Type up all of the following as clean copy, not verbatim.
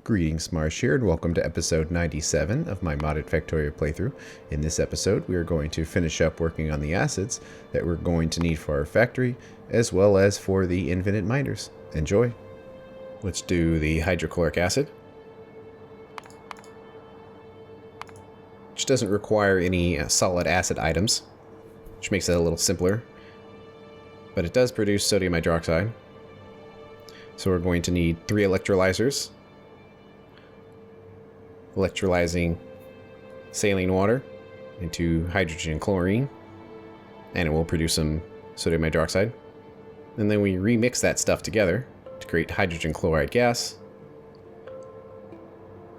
Greetings, Marsh here, and welcome to episode 97 of my modded Factorio playthrough. In this episode, we are going to finish up working on the acids that we're going to need for our factory, as well as for the infinite miners. Enjoy! Let's do the hydrochloric acid, which doesn't require any solid acid items, which makes it a little simpler, but it does produce sodium hydroxide. So we're going to need 3 electrolyzers, electrolyzing saline water into hydrogen and chlorine, and it will produce some sodium hydroxide. And then we remix that stuff together to create hydrogen chloride gas.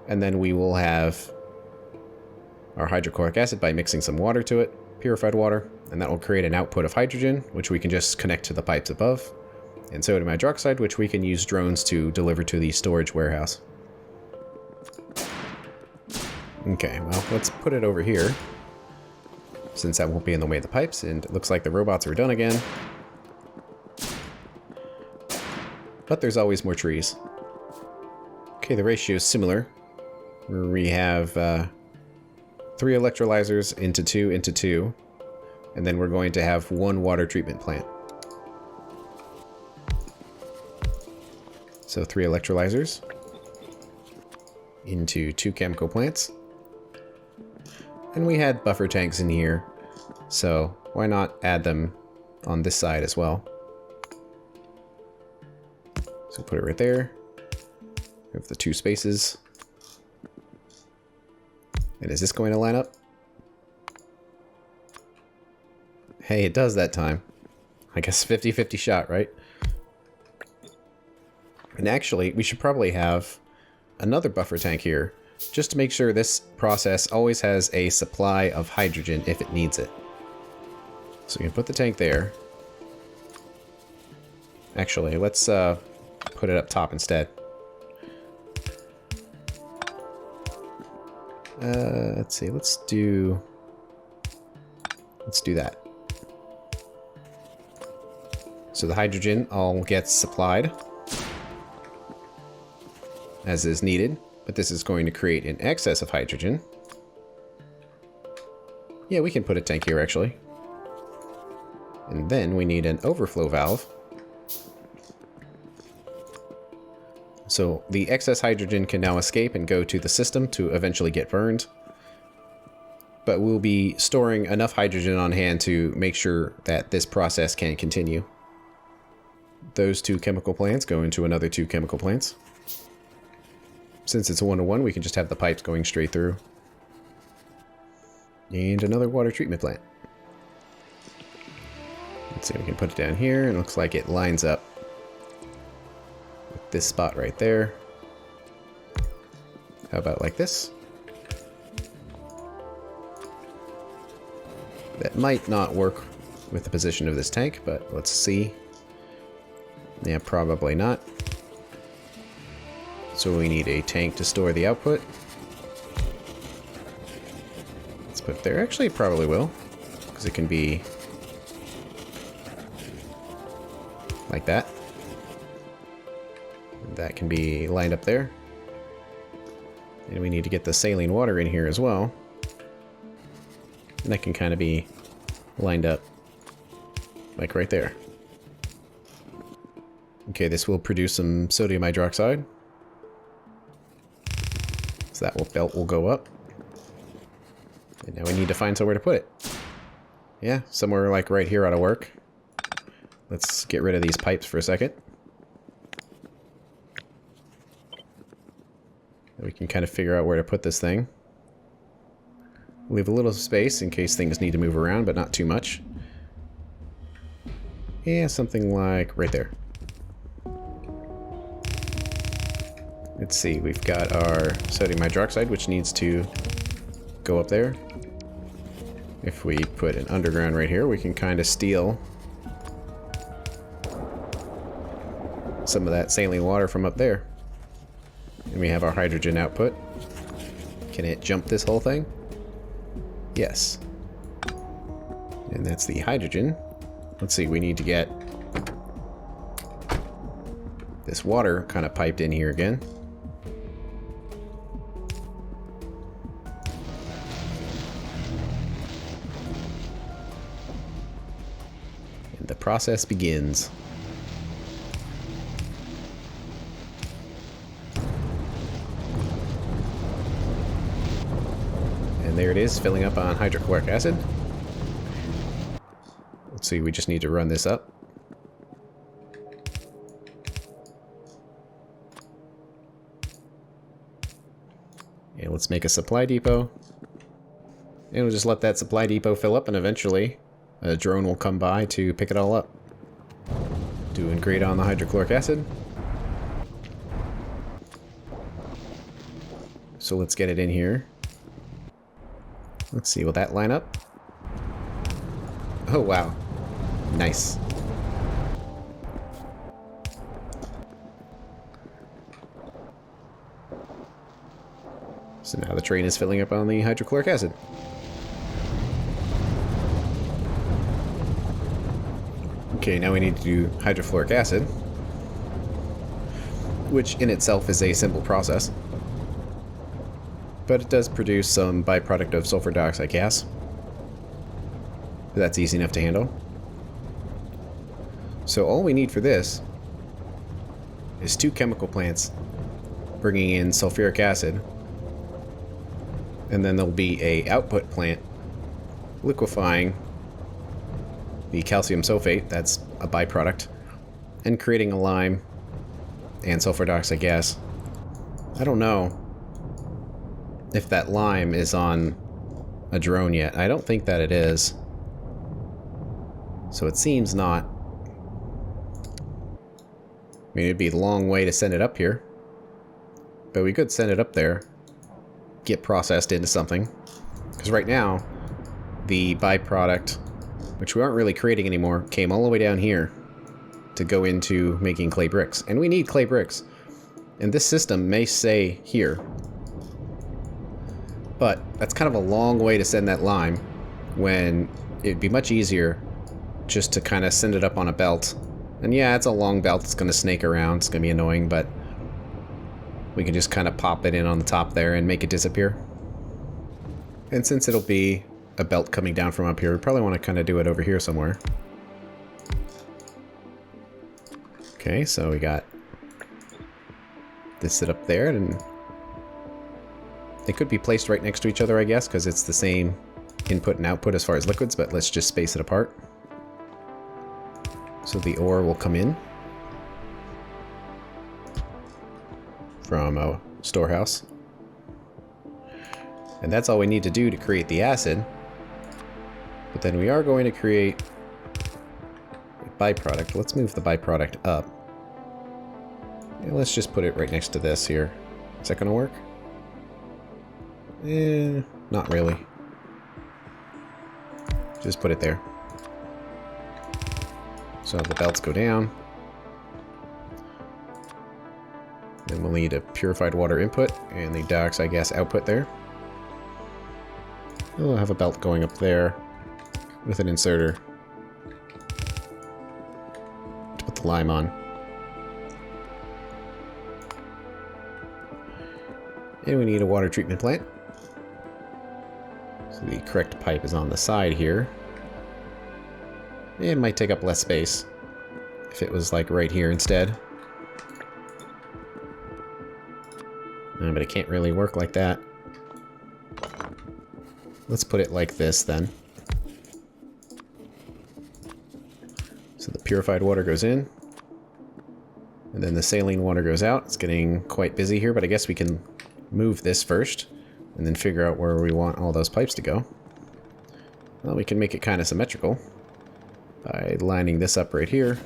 And then we will have our hydrochloric acid by mixing some water to it, purified water, and that will create an output of hydrogen, which we can just connect to the pipes above, and sodium hydroxide, which we can use drones to deliver to the storage warehouse. Okay, well, let's put it over here, since that won't be in the way of the pipes, and it looks like the robots are done again. But there's always more trees. Okay, the ratio is similar, where we have 3 electrolyzers into 2 into 2, and then we're going to have 1 water treatment plant. So 3 electrolyzers into 2 chemical plants. And we had buffer tanks in here, so why not add them on this side as well? So put it right there. We have the 2 spaces. And is this going to line up? Hey, it does that time. I guess 50-50 shot, right? And actually, we should probably have another buffer tank here, just to make sure this process always has a supply of hydrogen if it needs it. So we can put the tank there. Actually, let's put it up top instead. Let's see, let's do that. So the hydrogen all gets supplied as is needed, but this is going to create an excess of hydrogen. Yeah, we can put a tank here actually. And then we need an overflow valve. So the excess hydrogen can now escape and go to the system to eventually get burned. But we'll be storing enough hydrogen on hand to make sure that this process can continue. Those 2 chemical plants go into another 2 chemical plants. Since it's a 1-to-1, we can just have the pipes going straight through. And another water treatment plant. Let's see, we can put it down here, and it looks like it lines up with this spot right there. How about like this? That might not work with the position of this tank, but let's see. Yeah, probably not. So we need a tank to store the output. Let's put it there. Actually, it probably will, because it can be like that. That can be lined up there. And we need to get the saline water in here as well. And that can kind of be lined up like right there. Okay, this will produce some sodium hydroxide. So that belt will go up. And now we need to find somewhere to put it. Yeah, somewhere like right here ought to work. Let's get rid of these pipes for a second. We can kind of figure out where to put this thing. Leave a little space in case things need to move around, but not too much. Yeah, something like right there. Let's see, we've got our sodium hydroxide, which needs to go up there. If we put an underground right here, we can kind of steal some of that saline water from up there. And we have our hydrogen output. Can it jump this whole thing? Yes. And that's the hydrogen. Let's see, we need to get this water kind of piped in here again. The process begins. And there it is, filling up on hydrochloric acid. Let's see, we just need to run this up. And let's make a supply depot. And we'll just let that supply depot fill up, and eventually a drone will come by to pick it all up. Doing great on the hydrochloric acid. So let's get it in here. Let's see, will that line up? Oh, wow. Nice. So now the train is filling up on the hydrochloric acid. Okay, now we need to do hydrofluoric acid, which in itself is a simple process. But it does produce some byproduct of sulfur dioxide gas. That's easy enough to handle. So all we need for this is 2 chemical plants bringing in sulfuric acid, and then there'll be a output plant liquefying the calcium sulfate, that's a byproduct, and creating a lime and sulfur dioxide gas. I don't know if that lime is on a drone yet. I don't think that it is. So it seems not. I mean, it'd be a long way to send it up here. But we could send it up there, get processed into something. Because right now, the byproduct, which we aren't really creating anymore, came all the way down here to go into making clay bricks. And we need clay bricks. And this system may say here. But that's kind of a long way to send that lime, when it'd be much easier just to kind of send it up on a belt. And yeah, it's a long belt, it's going to snake around, it's going to be annoying, but we can just kind of pop it in on the top there and make it disappear. And since it'll be a belt coming down from up here, we probably want to kind of do it over here somewhere. Okay, so we got this set up there, and they could be placed right next to each other, I guess, because it's the same input and output as far as liquids, but let's just space it apart. So the ore will come in from a storehouse. And that's all we need to do to create the acid. But then we are going to create a byproduct. Let's move the byproduct up. Yeah, let's just put it right next to this here. Is that going to work? Not really. Just put it there. So the belts go down. Then we'll need a purified water input and the dioxide gas output there. We'll have a belt going up there with an inserter to put the lime on. And we need a water treatment plant. So the correct pipe is on the side here. It might take up less space if it was like right here instead. But it can't really work like that. Let's put it like this then. So the purified water goes in, and then the saline water goes out. It's getting quite busy here, but I guess we can move this first and then figure out where we want all those pipes to go. Well, we can make it kind of symmetrical by lining this up right here.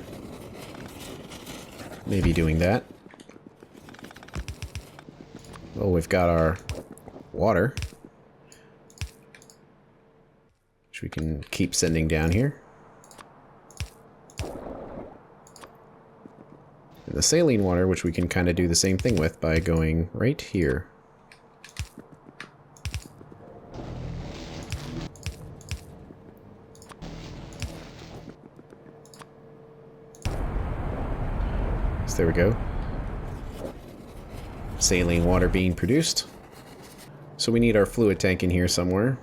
Maybe doing that. Oh, we've got our water, which we can keep sending down here. And the saline water, which we can kind of do the same thing with by going right here. So there we go. Saline water being produced. So we need our fluid tank in here somewhere.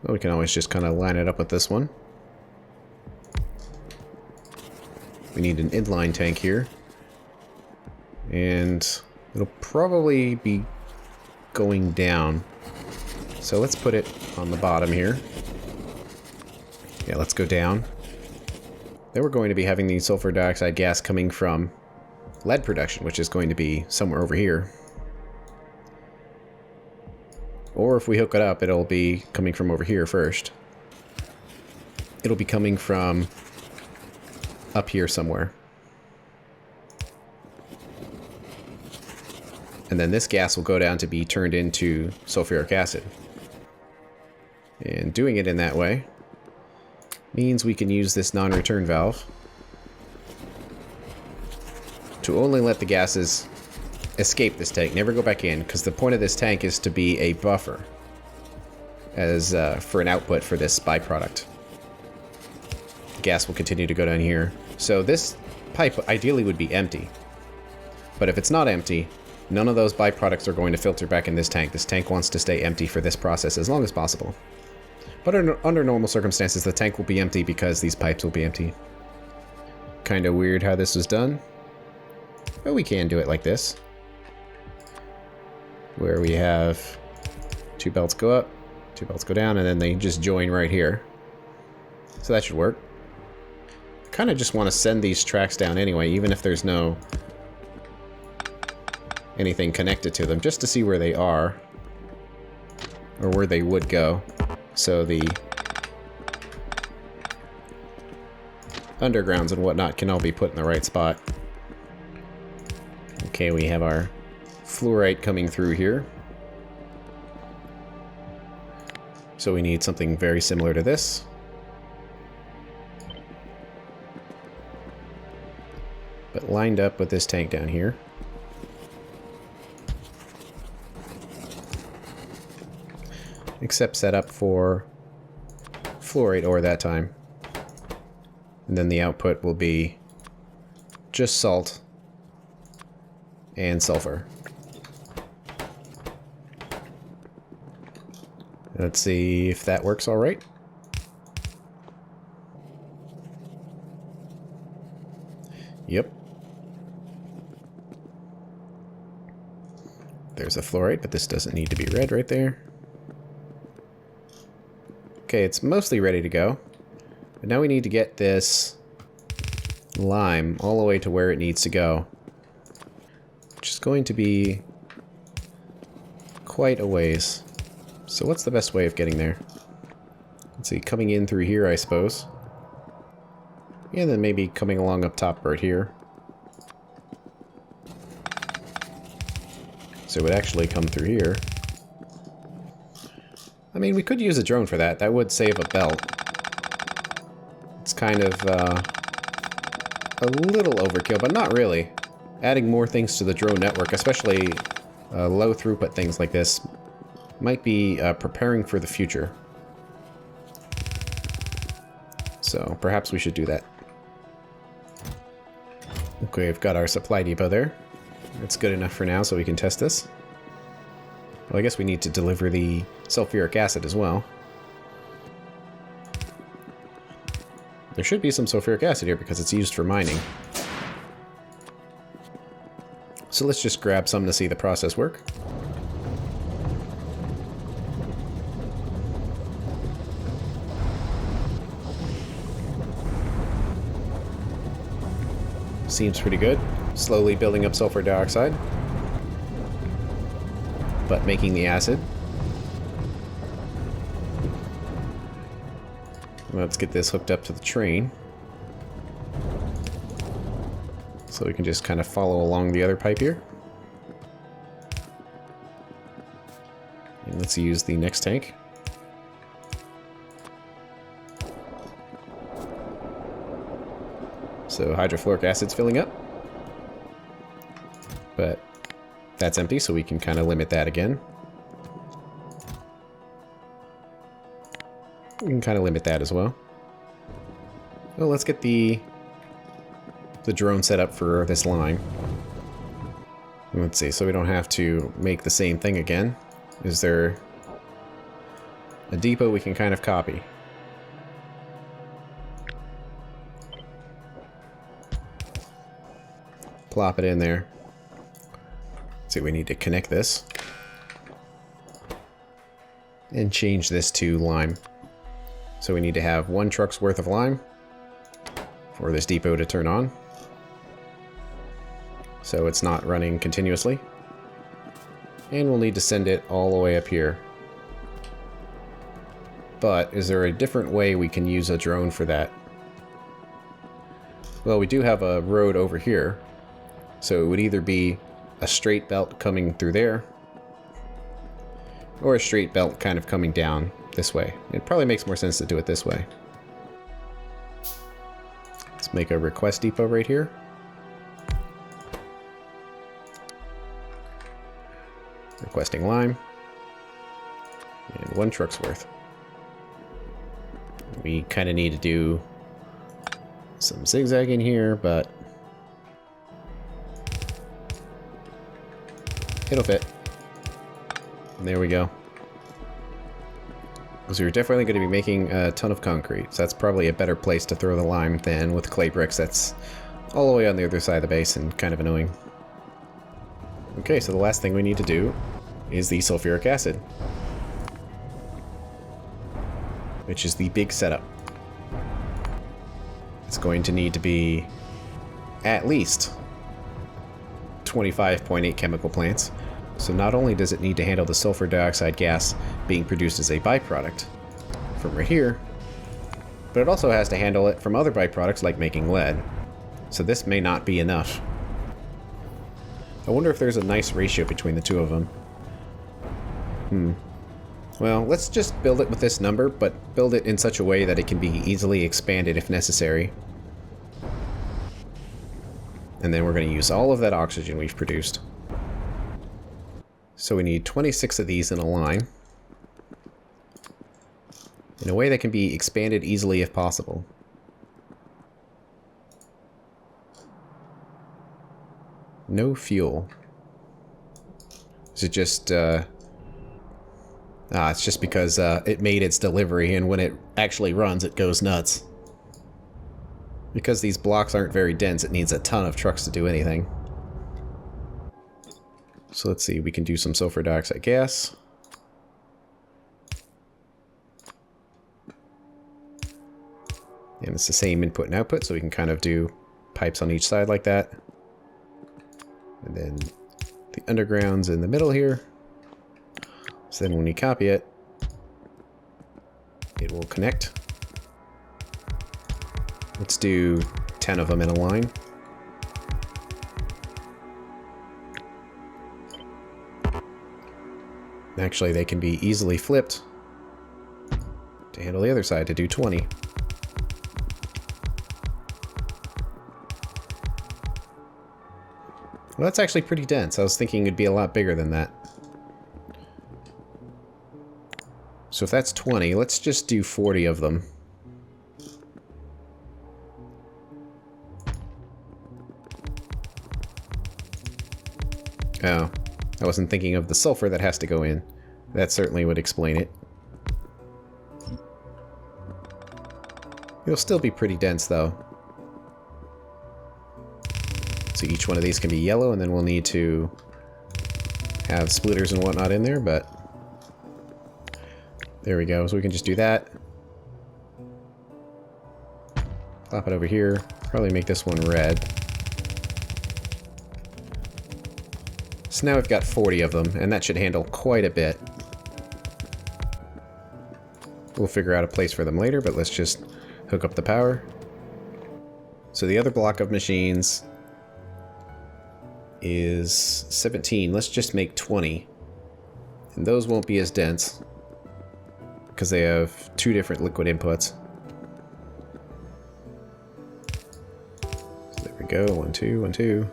Well, we can always just kind of line it up with this one. We need an inline tank here. And it'll probably be going down. So let's put it on the bottom here. Yeah, let's go down. Then we're going to be having the sulfur dioxide gas coming from lead production, which is going to be somewhere over here. Or if we hook it up, it'll be coming from over here first. It'll be coming from up here somewhere. And then this gas will go down to be turned into sulfuric acid. And doing it in that way means we can use this non-return valve to only let the gases escape this tank, never go back in, because the point of this tank is to be a buffer as for an output for this byproduct. The gas will continue to go down here. So this pipe ideally would be empty. But if it's not empty, none of those byproducts are going to filter back in this tank. This tank wants to stay empty for this process as long as possible. But under normal circumstances, the tank will be empty because these pipes will be empty. Kind of weird how this was done. But we can do it like this. Where we have 2 belts go up, 2 belts go down, and then they just join right here. So that should work. I kind of just want to send these tracks down anyway, even if there's no anything connected to them, just to see where they are. Or where they would go. So the undergrounds and whatnot can all be put in the right spot. Okay, we have our fluorite coming through here. So we need something very similar to this. But lined up with this tank down here. Except set up for fluorite ore that time. And then the output will be just salt and sulfur. Let's see if that works all right. Yep. There's a fluorite, but this doesn't need to be red right there. Okay, it's mostly ready to go. But now we need to get this lime all the way to where it needs to go. Which is going to be quite a ways. So what's the best way of getting there? Let's see, coming in through here, I suppose. And then maybe coming along up top right here. So it would actually come through here. I mean, we could use a drone for that. That would save a belt. It's kind of a little overkill, but not really. Adding more things to the drone network, especially low throughput things like this, might be preparing for the future. So perhaps we should do that. Okay, we've got our supply depot there. It's good enough for now, so we can test this. Well, I guess we need to deliver the sulfuric acid as well. There should be some sulfuric acid here because it's used for mining. So let's just grab some to see the process work. Seems pretty good. Slowly building up sulfur dioxide, but making the acid. Let's get this hooked up to the train. So we can just kind of follow along the other pipe here. And let's use the next tank. So hydrofluoric acid's filling up. But that's empty, so we can kind of limit that again. We can kind of limit that as well. Well, let's get the drone set up for this line. Let's see, so we don't have to make the same thing again. Is there a depot we can kind of copy? Plop it in there. So we need to connect this. And change this to lime. So we need to have 1 truck's worth of lime for this depot to turn on. So it's not running continuously. And we'll need to send it all the way up here. But is there a different way we can use a drone for that? Well, we do have a road over here. So it would either be a straight belt coming through there, or a straight belt kind of coming down this way. It probably makes more sense to do it this way. Let's make a request depot right here. Requesting lime. And 1 truck's worth. We kind of need to do some zigzagging here, but it'll fit. And there we go. Because we're definitely going to be making a ton of concrete, so that's probably a better place to throw the lime than with clay bricks. That's all the way on the other side of the base and kind of annoying. Okay, so the last thing we need to do is the sulfuric acid, which is the big setup. It's going to need to be at least 25.8 chemical plants. So not only does it need to handle the sulfur dioxide gas being produced as a byproduct from right here, but it also has to handle it from other byproducts like making lead. So this may not be enough. I wonder if there's a nice ratio between the two of them. Well, let's just build it with this number, but build it in such a way that it can be easily expanded if necessary. And then we're going to use all of that oxygen we've produced. So we need 26 of these in a line, in a way that can be expanded easily if possible. No fuel. Is it just, it's just because it made its delivery, and when it actually runs, it goes nuts. Because these blocks aren't very dense, it needs a ton of trucks to do anything. So let's see, we can do some sulfur dioxide gas. And it's the same input and output, so we can kind of do pipes on each side like that. And then the underground's in the middle here. So then when you copy it, it will connect. Let's do 10 of them in a line. Actually, they can be easily flipped to handle the other side to do 20. Well, that's actually pretty dense. I was thinking it'd be a lot bigger than that. So if that's 20, let's just do 40 of them. Oh, I wasn't thinking of the sulfur that has to go in. That certainly would explain it. It'll still be pretty dense, though. So each one of these can be yellow, and then we'll need to have splitters and whatnot in there, but there we go. So we can just do that. Plop it over here. Probably make this one red. So now we've got 40 of them, and that should handle quite a bit. We'll figure out a place for them later, but let's just hook up the power. So the other block of machines is 17. Let's just make 20. And those won't be as dense, because they have 2 different liquid inputs. So there we go, 1, 2, 1, 2.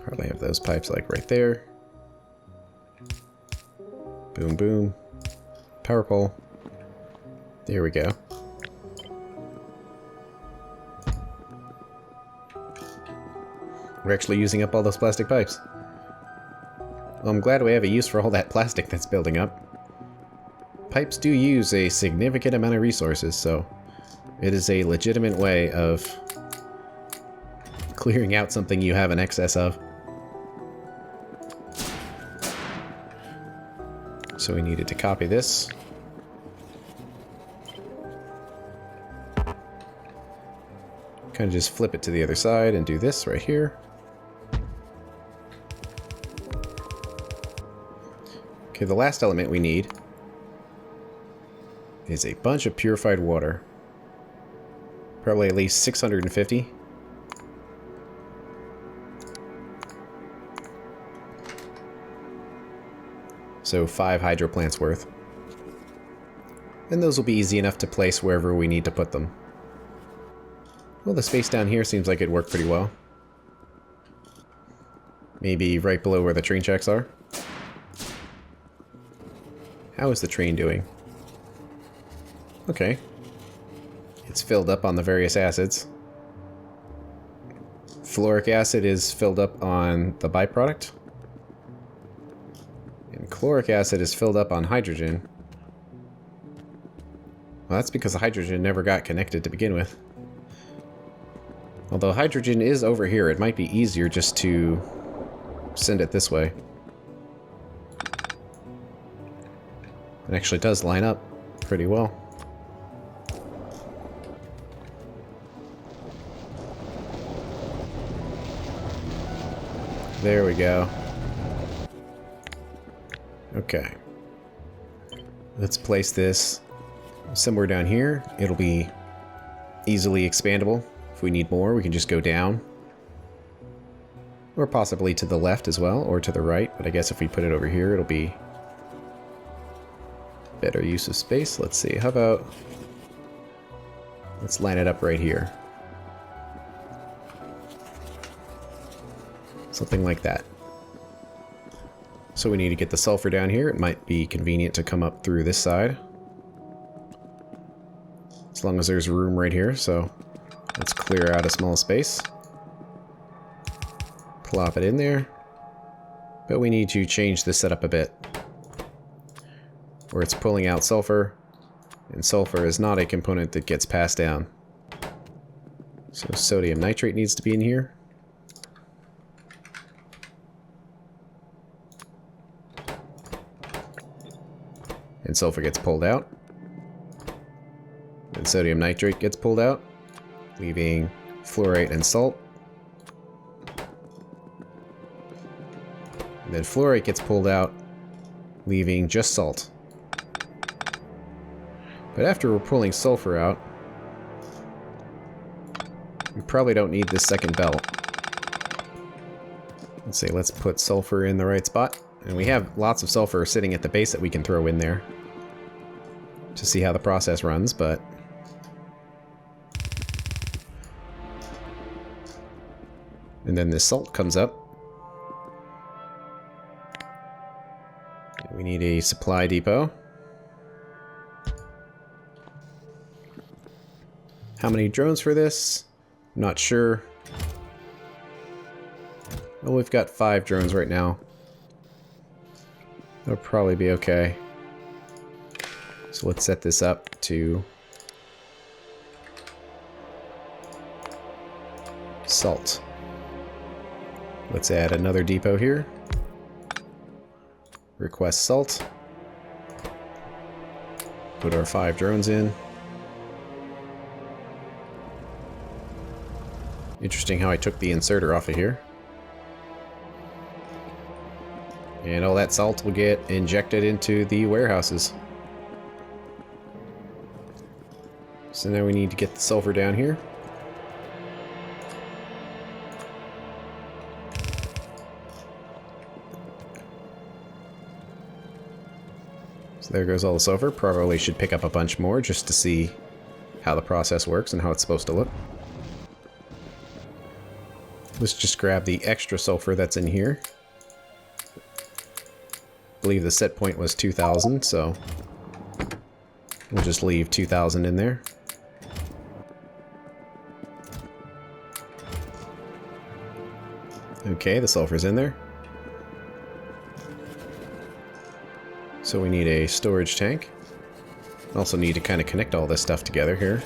Probably have those pipes like right there. Boom, boom. Power pole. There we go. We're actually using up all those plastic pipes. Well, I'm glad we have a use for all that plastic that's building up. Pipes do use a significant amount of resources, so it is a legitimate way of clearing out something you have an excess of. So we needed to copy this. Kind of just flip it to the other side and do this right here. Okay, the last element we need is a bunch of purified water. Probably at least 650. So 5 hydro plants worth. And those will be easy enough to place wherever we need to put them. Well, the space down here seems like it worked pretty well. Maybe right below where the train tracks are. How is the train doing? Okay. It's filled up on the various acids. Fluoric acid is filled up on the byproduct. And chloric acid is filled up on hydrogen. Well, that's because the hydrogen never got connected to begin with. Although hydrogen is over here, it might be easier just to send it this way. It actually does line up pretty well. There we go. Okay. Let's place this somewhere down here. It'll be easily expandable. If we need more, we can just go down. Or possibly to the left as well, or to the right. But I guess if we put it over here, it'll be better use of space. Let's see. How about... let's line it up right here. Something like that. So we need to get the sulfur down here. It might be convenient to come up through this side. As long as there's room right here, so let's clear out a small space. Plop it in there. But we need to change the setup a bit. Where it's pulling out sulfur, and sulfur is not a component that gets passed down. So sodium nitrate needs to be in here. And sulfur gets pulled out. And sodium nitrate gets pulled out, leaving fluorite and salt. And then fluorite gets pulled out, leaving just salt. But after we're pulling sulfur out, we probably don't need this second belt. Let's see, let's put sulfur in the right spot. And we have lots of sulfur sitting at the base that we can throw in there to see how the process runs, but and then this salt comes up. We need a supply depot. How many drones for this? Not sure. Well, we've got 5 drones right now. That'll probably be okay. So let's set this up to salt. Let's add another depot here. Request salt. Put our 5 drones in. Interesting how I took the inserter off of here. And all that salt will get injected into the warehouses. So now we need to get the sulfur down here. So there goes all the sulfur. Probably should pick up a bunch more just to see how the process works and how it's supposed to look. Let's just grab the extra sulfur that's in here. I believe the set point was 2,000, so we'll just leave 2,000 in there. Okay, the sulfur's in there. So we need a storage tank. Also need to kind of connect all this stuff together here.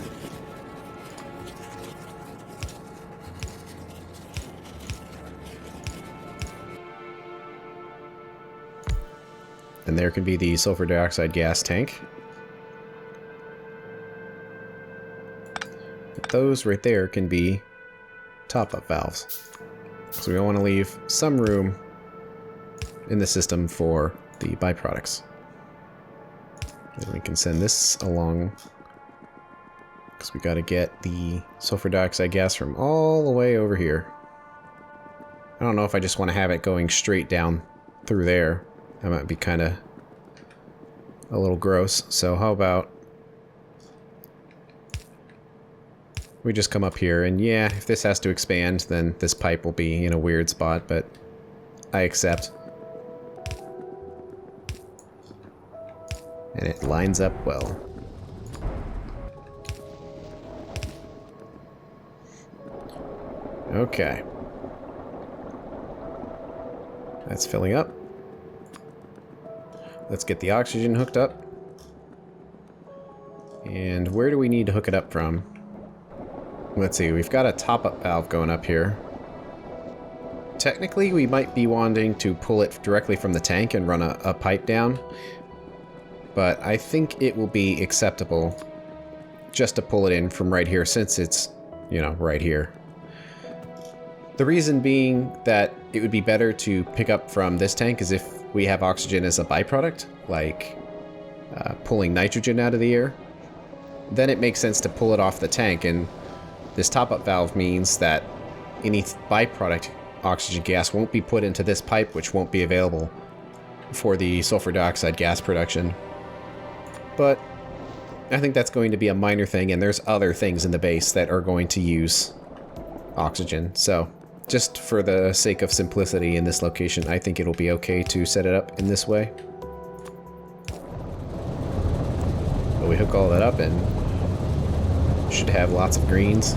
And there can be the sulfur dioxide gas tank. But those right there can be top-up valves. So we want to leave some room in the system for the byproducts. And we can send this along, because we got to get the sulfur dioxide gas from all the way over here. I don't know if I just want to have it going straight down through there. That might be kind of a little gross. So how about we just come up here, and yeah, if this has to expand, then this pipe will be in a weird spot, but I accept. And it lines up well. Okay. That's filling up. Let's get the oxygen hooked up. And where do we need to hook it up from? Let's see, we've got a top-up valve going up here. Technically, we might be wanting to pull it directly from the tank and run a pipe down. But I think it will be acceptable just to pull it in from right here, since it's, you know, right here. The reason being that it would be better to pick up from this tank is if we have oxygen as a byproduct, like pulling nitrogen out of the air. Then it makes sense to pull it off the tank, and this top-up valve means that any byproduct oxygen gas won't be put into this pipe, which won't be available for the sulfur dioxide gas production. But I think that's going to be a minor thing, and there's other things in the base that are going to use oxygen. So just for the sake of simplicity in this location, I think it'll be okay to set it up in this way. But we hook all that up and should have lots of greens.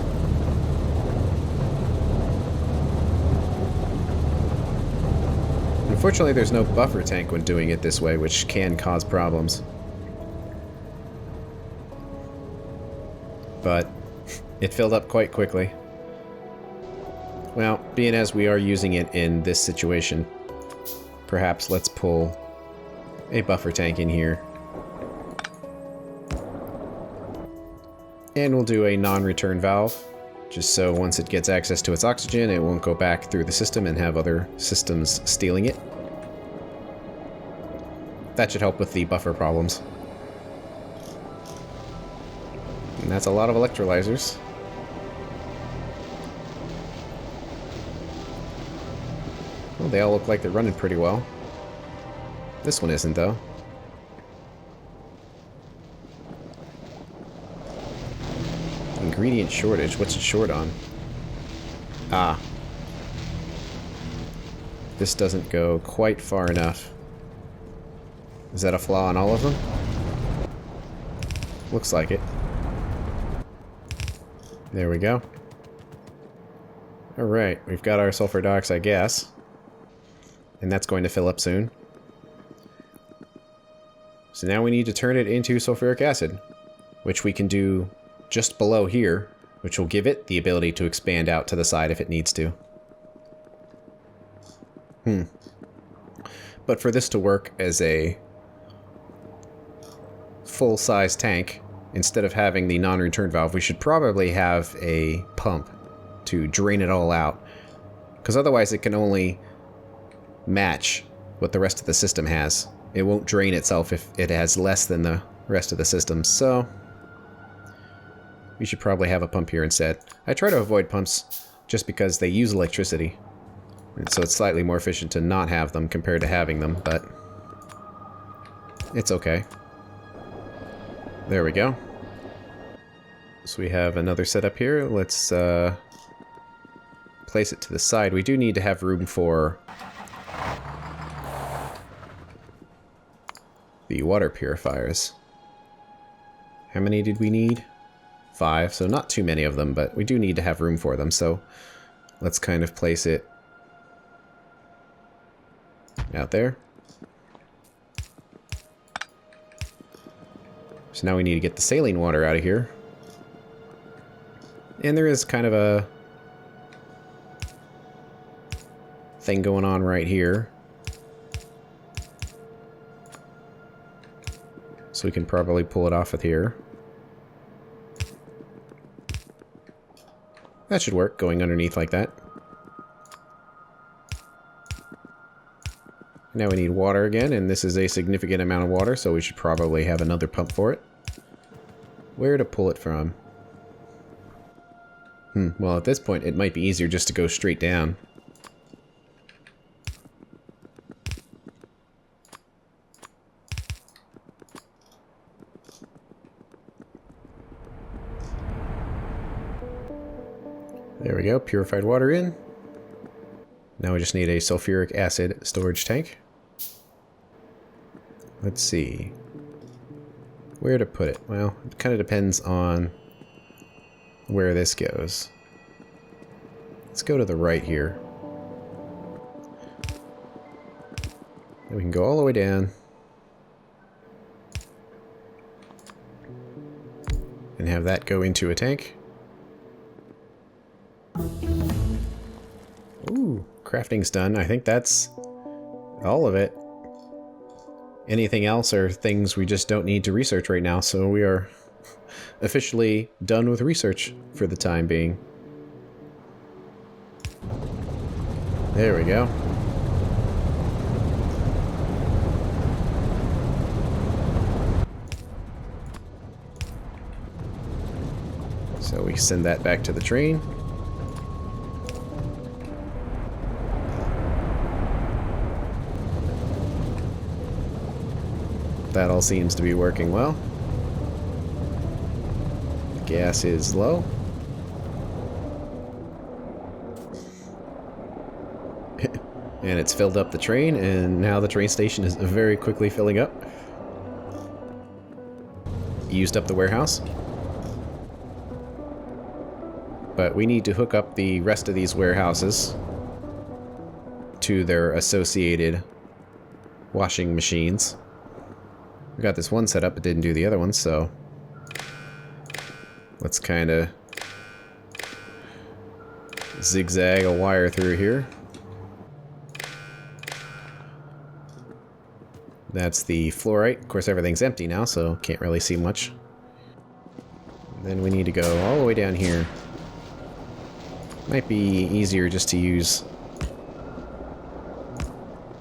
Unfortunately, there's no buffer tank when doing it this way, which can cause problems. But it filled up quite quickly. Well, being as we are using it in this situation, perhaps let's pull a buffer tank in here. And we'll do a non-return valve, just so once it gets access to its oxygen, it won't go back through the system and have other systems stealing it. That should help with the buffer problems. And that's a lot of electrolyzers. Well, they all look like they're running pretty well. This one isn't, though. Ingredient shortage. What's it short on? Ah. This doesn't go quite far enough. Is that a flaw on all of them? Looks like it. There we go. Alright, we've got our sulfur dioxide gas. And that's going to fill up soon. So now we need to turn it into sulfuric acid, which we can do just below here, which will give it the ability to expand out to the side if it needs to. But for this to work as a full-size tank, instead of having the non-return valve, we should probably have a pump to drain it all out. Because otherwise it can only match what the rest of the system has. It won't drain itself if it has less than the rest of the system, so we should probably have a pump here instead. I try to avoid pumps just because they use electricity, and so it's slightly more efficient to not have them compared to having them, but it's okay. There we go. So we have another setup here. Let's place it to the side. We do need to have room for the water purifiers. How many did we need? 5, so not too many of them, but we do need to have room for them, so let's kind of place it out there. So now we need to get the saline water out of here. And there is kind of a thing going on right here. So we can probably pull it off with here. That should work, going underneath like that. Now we need water again, and this is a significant amount of water, so we should probably have another pump for it. Where to pull it from? Well, at this point, it might be easier just to go straight down. There we go, purified water in. Now we just need a sulfuric acid storage tank. Let's see. Where to put it? Well, it kind of depends on where this goes. Let's go to the right here. And we can go all the way down. And have that go into a tank. Ooh, crafting's done. I think that's all of it. Anything else are things we just don't need to research right now, so we are officially done with research for the time being. There we go. So we send that back to the train. That all seems to be working well. Gas is low. And it's filled up the train, and now the train station is very quickly filling up. Used up the warehouse. But we need to hook up the rest of these warehouses to their associated washing machines. We got this one set up, but didn't do the other one, so let's kind of zigzag a wire through here. That's the fluorite. Of course, everything's empty now, so can't really see much. Then we need to go all the way down here. Might be easier just to use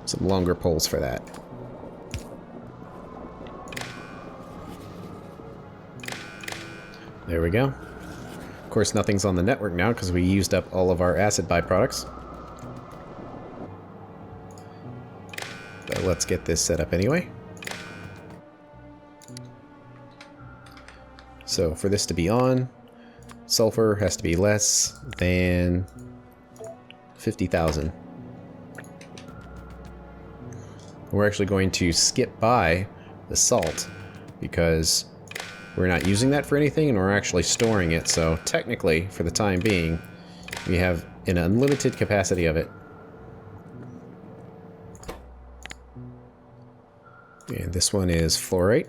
some longer poles for that. There we go. Of course, nothing's on the network now because we used up all of our acid byproducts. But let's get this set up anyway. So for this to be on, sulfur has to be less than 50,000. We're actually going to skip by the salt because we're not using that for anything, and we're actually storing it, so technically, for the time being, we have an unlimited capacity of it. And this one is fluorite.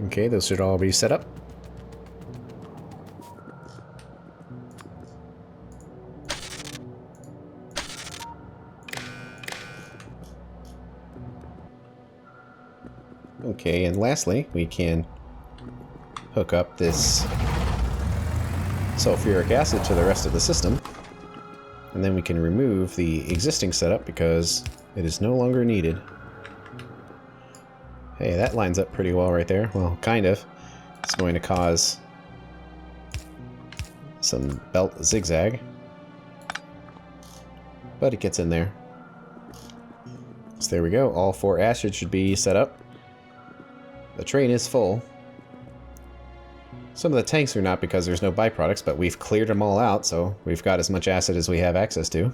Okay, those should all be set up. Okay, and lastly, we can hook up this sulfuric acid to the rest of the system. And then we can remove the existing setup because it is no longer needed. Hey, that lines up pretty well right there. Well, kind of. It's going to cause some belt zigzag. But it gets in there. So there we go. All 4 acids should be set up. The train is full. Some of the tanks are not because there's no byproducts, but we've cleared them all out, so we've got as much acid as we have access to.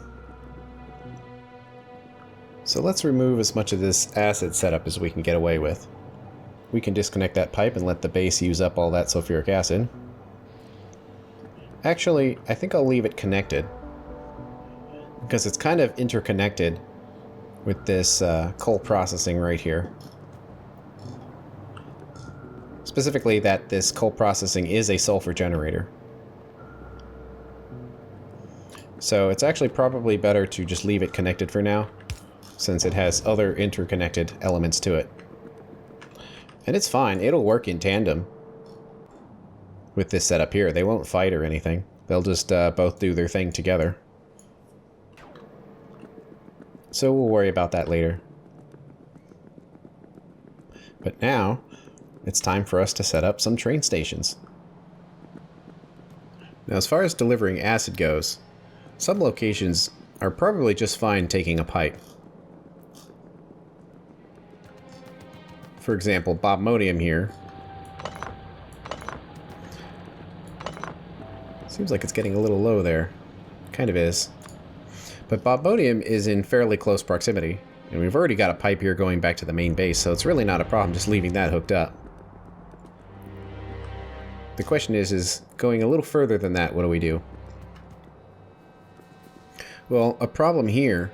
So let's remove as much of this acid setup as we can get away with. We can disconnect that pipe and let the base use up all that sulfuric acid. Actually, I think I'll leave it connected, because it's kind of interconnected with this coal processing right here. Specifically that this coal processing is a sulfur generator. So it's actually probably better to just leave it connected for now, since it has other interconnected elements to it. And it's fine. It'll work in tandem with this setup here. They won't fight or anything. They'll just both do their thing together. So we'll worry about that later. But now, it's time for us to set up some train stations. Now, as far as delivering acid goes, some locations are probably just fine taking a pipe. For example, bobmodium here. Seems like it's getting a little low there. Kind of is. But bobmodium is in fairly close proximity. And we've already got a pipe here going back to the main base, so it's really not a problem just leaving that hooked up. The question is going a little further than that, what do we do? Well, a problem here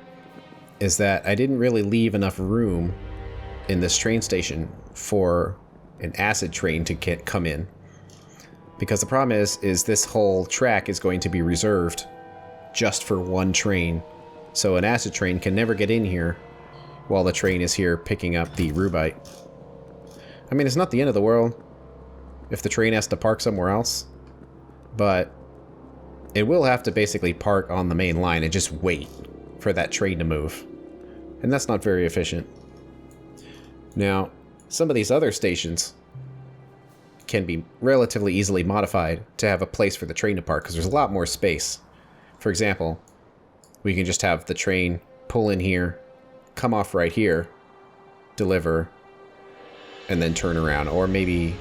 is that I didn't really leave enough room in this train station for an acid train to come in. Because the problem is this whole track is going to be reserved just for one train. So an acid train can never get in here while the train is here picking up the rubite. I mean, it's not the end of the world if the train has to park somewhere else, but it will have to basically park on the main line and just wait for that train to move. And that's not very efficient. Now, some of these other stations can be relatively easily modified to have a place for the train to park, because there's a lot more space. For example, we can just have the train pull in here, come off right here, deliver, and then turn around. Or maybe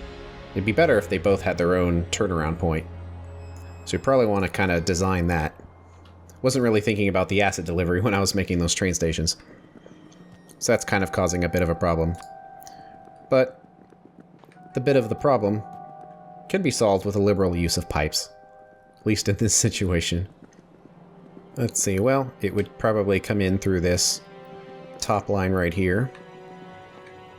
it'd be better if they both had their own turnaround point. So we probably want to kind of design that. Wasn't really thinking about the acid delivery when I was making those train stations. So that's kind of causing a bit of a problem. But the bit of the problem can be solved with a liberal use of pipes. At least in this situation. Let's see, well, it would probably come in through this top line right here.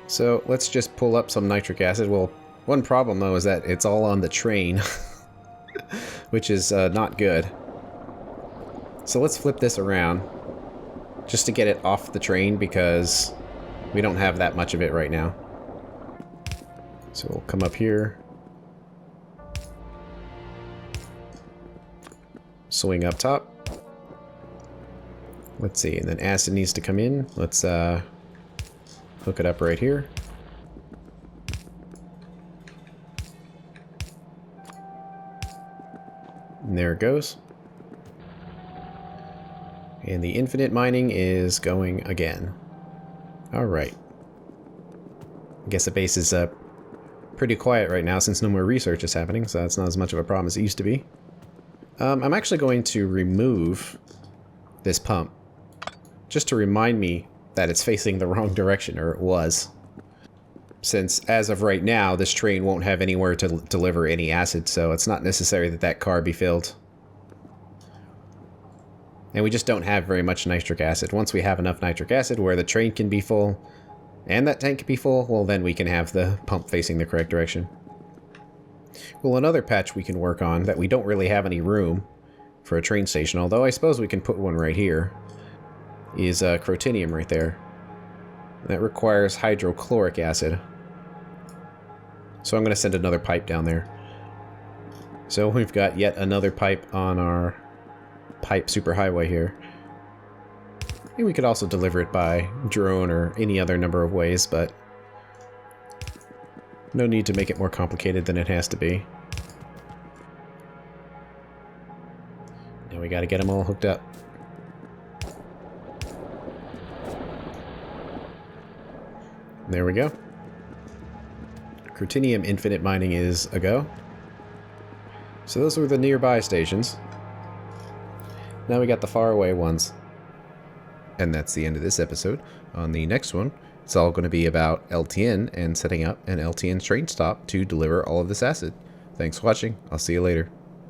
So let's just pull up some nitric acid. Well, one problem though is that it's all on the train, which is not good. So let's flip this around just to get it off the train, because we don't have that much of it right now. So we'll come up here, swing up top. Let's see, and then acid needs to come in. Let's hook it up right here. And there it goes. And the infinite mining is going again. Alright. I guess the base is pretty quiet right now since no more research is happening, so that's not as much of a problem as it used to be. I'm actually going to remove this pump, just to remind me that it's facing the wrong direction, or it was. Since, as of right now, this train won't have anywhere to deliver any acid, so it's not necessary that that car be filled. And we just don't have very much nitric acid. Once we have enough nitric acid where the train can be full, and that tank can be full, well then we can have the pump facing the correct direction. Well, another patch we can work on that we don't really have any room for a train station, although I suppose we can put one right here, is crotinium right there. That requires hydrochloric acid. So I'm going to send another pipe down there. So we've got yet another pipe on our pipe superhighway here. And we could also deliver it by drone or any other number of ways, but no need to make it more complicated than it has to be. Now we got to get them all hooked up. There we go. Crotinium infinite mining is a go. So those were the nearby stations. Now we got the faraway ones. And that's the end of this episode. On the next one, it's all going to be about LTN and setting up an LTN train stop to deliver all of this acid. Thanks for watching. I'll see you later.